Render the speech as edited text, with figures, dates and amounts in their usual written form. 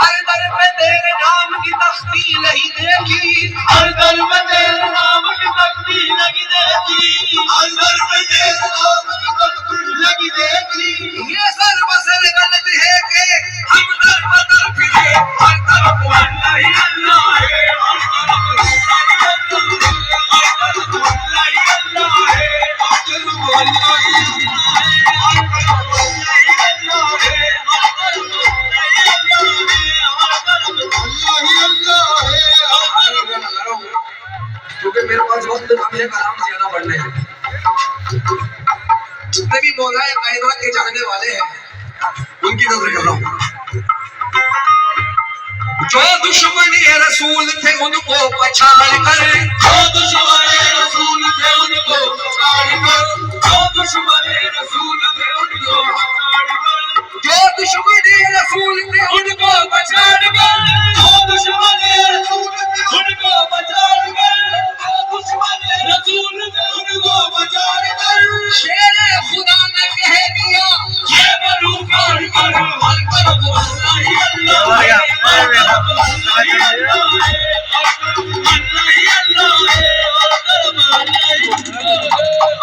ہر در پہ تیرے نام کی تسبیح نہیں دیکھی ہر در پہ تیرے نام کی تسبیح لگی دیکھی ہر در پہ تیرے نام کی تسبیح لگی دیکھی یہ سر بسر غلط ہے کہ ہم در بدر پھرے ہر طرف اللہ ہی اللہ ہے ہر طرف اللہ ہی اللہ ہے ہر طرف اللہ ہی اللہ ہے ہر طرف اللہ ہی اللہ ہے ہر طرف اللہ ہی اللہ ہے ہر طرف اللہ ہی اللہ ہے ہر طرف کیونکہ میرے پاس وقت کم ہے کلام زیادہ پڑھنے ہیں جتنے بھی مولا کائنات کے چاہنے والے ہیں ان کی نظر کر رہا ہوں جو دشمن رسول تھے ان کو پچھاڑ کر جو دشمن رسول تھے ان کو پچھاڑ کر جو دشمن رسول تھے ان کو پچھاڑ کر جو دشمن رسول تھے ان کو پچھاڑ کر جو دشمن رسول تھے ان کو پچھاڑ کر جو دشمن رسول تھے ان کو پچھاڑ کر شیر خدا نے کہہ دیا یہ بنو کر ہر طرف اللہ ہی